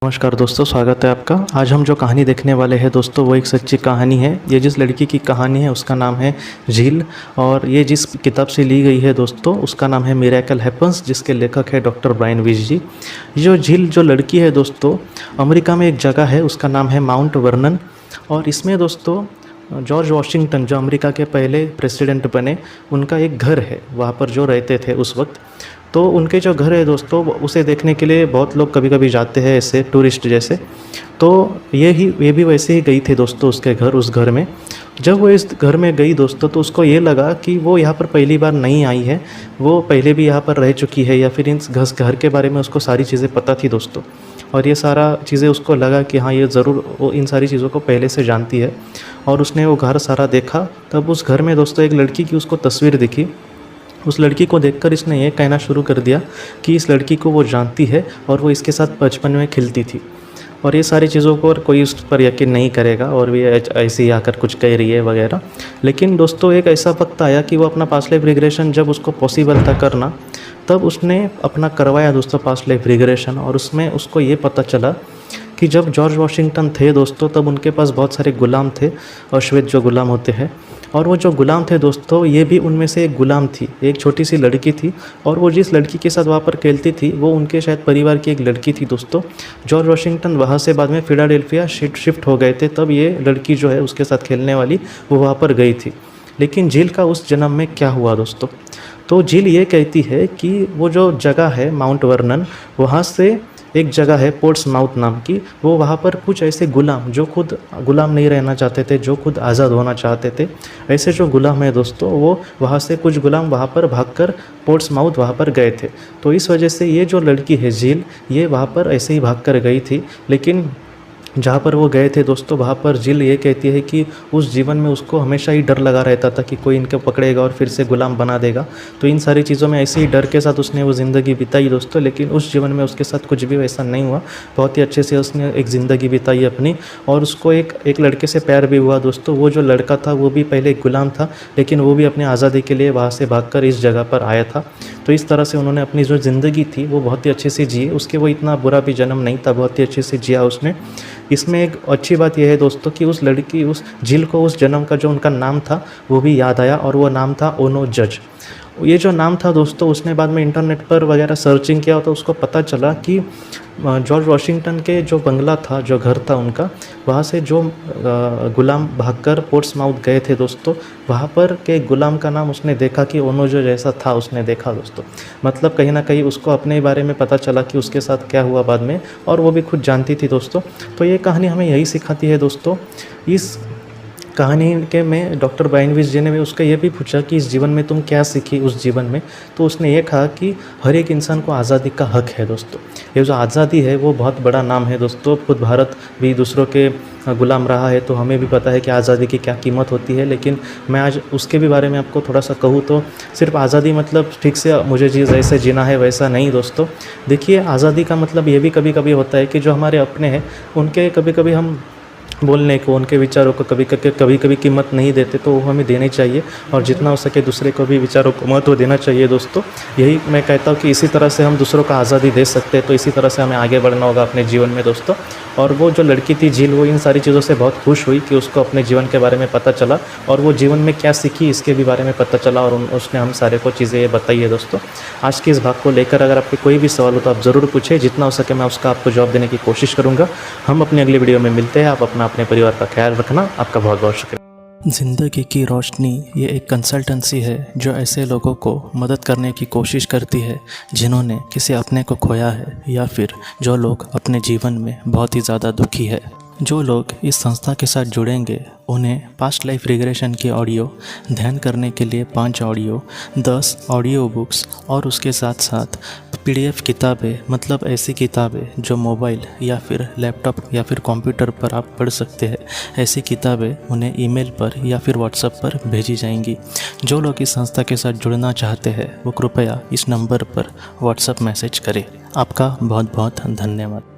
नमस्कार दोस्तों, स्वागत है आपका। आज हम जो कहानी देखने वाले हैं दोस्तों वो एक सच्ची कहानी है। ये जिस लड़की की कहानी है उसका नाम है झील, और ये जिस किताब से ली गई है दोस्तों उसका नाम है मिरेकल हैपन्स, जिसके लेखक है डॉक्टर ब्रायन विच जी। जो झील जो लड़की है दोस्तों, अमेरिका में एक जगह है उसका नाम है माउंट वर्नन, और इसमें दोस्तों जॉर्ज वॉशिंगटन जो अमेरिका के पहले प्रेसिडेंट बने उनका एक घर है वहाँ पर जो रहते थे उस वक्त। तो उनके जो घर है दोस्तों उसे देखने के लिए बहुत लोग कभी कभी जाते हैं ऐसे टूरिस्ट जैसे। तो ये भी वैसे ही गई थी दोस्तों उस घर में। जब वो इस घर में गई दोस्तों तो उसको ये लगा कि वो यहाँ पर पहली बार नहीं आई है, वो पहले भी यहाँ पर रह चुकी है, या फिर इन घर के बारे में उसको सारी चीज़ें पता थी दोस्तों। और ये सारा चीज़ें उसको लगा कि हाँ ये ज़रूर वो इन सारी चीज़ों को पहले से जानती है। और उसने वो घर सारा देखा। तब उस घर में दोस्तों एक लड़की की उसको तस्वीर दिखी। उस लड़की को देखकर इसने ये कहना शुरू कर दिया कि इस लड़की को वो जानती है और वो इसके साथ बचपन में खेलती थी। और ये सारी चीज़ों को और कोई उस पर यकीन नहीं करेगा और भी ऐसे ही आकर कुछ कह रही है वगैरह। लेकिन दोस्तों एक ऐसा वक्त आया कि वो अपना पास्ट लाइफ रिग्रेशन जब उसको पॉसिबल था करना, तब उसने अपना करवाया दोस्तों पास्ट लाइफ रिग्रेशन। और उसमें उसको ये पता चला कि जब जॉर्ज वॉशिंगटन थे दोस्तों तब उनके पास बहुत सारे गुलाम थे, अश्वेत जो गुलाम होते हैं। और वो जो गुलाम थे दोस्तों ये भी उनमें से एक गुलाम थी, एक छोटी सी लड़की थी। और वो जिस लड़की के साथ वहाँ पर खेलती थी वो उनके शायद परिवार की एक लड़की थी दोस्तों। जॉर्ज वॉशिंगटन वहाँ से बाद में फिलाडेल्फिया शिफ्ट हो गए थे, तब ये लड़की जो है उसके साथ खेलने वाली वो वहाँ पर गई थी। लेकिन झील का उस जन्म में क्या हुआ दोस्तों, तो झील ये कहती है कि वो जो जगह है माउंट वर्नन, वहाँ से एक जगह है पोर्ट्समाउथ नाम की, वो वहाँ पर कुछ ऐसे गुलाम जो खुद गुलाम नहीं रहना चाहते थे, जो खुद आज़ाद होना चाहते थे, ऐसे जो गुलाम है दोस्तों वो वहाँ से कुछ गुलाम वहाँ पर भागकर पोर्ट्समाउथ वहाँ पर गए थे। तो इस वजह से ये जो लड़की है झील, ये वहाँ पर ऐसे ही भागकर गई थी। लेकिन जहाँ पर वो गए थे दोस्तों वहाँ पर झील ये कहती है कि उस जीवन में उसको हमेशा ही डर लगा रहता था कि कोई इनको पकड़ेगा और फिर से गुलाम बना देगा। तो इन सारी चीज़ों में ऐसे ही डर के साथ उसने वो ज़िंदगी बिताई दोस्तों। लेकिन उस जीवन में उसके साथ कुछ भी वैसा नहीं हुआ, बहुत ही अच्छे से उसने एक ज़िंदगी बिताई अपनी। और उसको एक लड़के से प्यार भी हुआ दोस्तों। वो जो लड़का था वो भी पहले एक गुलाम था, लेकिन वो भी अपनी आज़ादी के लिए वहाँ से भागकर इस जगह पर आया था। तो इस तरह से उन्होंने अपनी जो ज़िंदगी थी वो बहुत ही अच्छे से जी। उसके वो इतना बुरा भी जन्म नहीं था, बहुत ही अच्छे से जिया उसने। इसमें एक अच्छी बात यह है दोस्तों कि उस लड़की उस झील को उस जन्म का जो उनका नाम था वो भी याद आया, और वो नाम था ओनो जज। ये जो नाम था दोस्तों उसने बाद में इंटरनेट पर वगैरह सर्चिंग किया तो उसको पता चला कि जॉर्ज वॉशिंगटन के जो बंगला था, जो घर था उनका, वहाँ से जो गुलाम भागकर पोर्ट्समाउथ गए थे दोस्तों, वहाँ पर के गुलाम का नाम उसने देखा कि ओनो जो जैसा था उसने देखा दोस्तों। मतलब कहीं ना कहीं उसको अपने बारे में पता चला कि उसके साथ क्या हुआ बाद में, और वो भी खुद जानती थी दोस्तों। तो ये कहानी हमें यही सिखाती है दोस्तों। इस कहानी के में डॉक्टर ब्रायन विच जी ने उसका ये भी पूछा कि इस जीवन में तुम क्या सीखी उस जीवन में, तो उसने ये कहा कि हर एक इंसान को आज़ादी का हक है दोस्तों। ये जो आज़ादी है वो बहुत बड़ा नाम है दोस्तों। खुद भारत भी दूसरों के गुलाम रहा है, तो हमें भी पता है कि आज़ादी की क्या कीमत होती है। लेकिन मैं आज उसके भी बारे में आपको थोड़ा सा कहूँ तो सिर्फ आज़ादी मतलब ठीक से मुझे जी जैसे जीना है वैसा नहीं दोस्तों। देखिए आज़ादी का मतलब ये भी कभी कभी होता है कि जो हमारे अपने हैं उनके कभी कभी हम बोलने को, उनके विचारों को कभी कभी कीमत नहीं देते, तो वो हमें देनी चाहिए। और जितना हो सके दूसरे को भी विचारों को महत्व देना चाहिए दोस्तों। यही मैं कहता हूँ कि इसी तरह से हम दूसरों को आज़ादी दे सकते हैं। तो इसी तरह से हमें आगे बढ़ना होगा अपने जीवन में दोस्तों। और वो जो लड़की थी झील, वो इन सारी चीज़ों से बहुत खुश हुई कि उसको अपने जीवन के बारे में पता चला, और वो जीवन में क्या सीखी इसके भी बारे में पता चला, और उसने हम सारे को चीज़ें ये बताई है दोस्तों। आज के इस भाग को लेकर अगर आपके कोई भी सवाल हो तो आप ज़रूर पूछें, जितना हो सके मैं उसका आपको जवाब देने की कोशिश करूँगा। हम अपनी अगली वीडियो में मिलते हैं। आप अपने परिवार का ख्याल रखना। आपका बहुत बहुत शुक्रिया। ज़िंदगी की रोशनी ये एक कंसल्टेंसी है जो ऐसे लोगों को मदद करने की कोशिश करती है जिन्होंने किसी अपने को खोया है, या फिर जो लोग अपने जीवन में बहुत ही ज़्यादा दुखी है। जो लोग इस संस्था के साथ जुड़ेंगे उन्हें पास्ट लाइफ रिग्रेशन की ऑडियो, ध्यान करने के लिए 5 ऑडियो, 10 ऑडियो बुक्स, और उसके साथ साथ PDF किताबें, मतलब ऐसी किताबें जो मोबाइल या फिर लैपटॉप या फिर कंप्यूटर पर आप पढ़ सकते हैं, ऐसी किताबें उन्हें ईमेल पर या फिर व्हाट्सएप पर भेजी जाएंगी। जो लोग इस संस्था के साथ जुड़ना चाहते हैं वो कृपया इस नंबर पर व्हाट्सएप मैसेज करें। आपका बहुत बहुत धन्यवाद।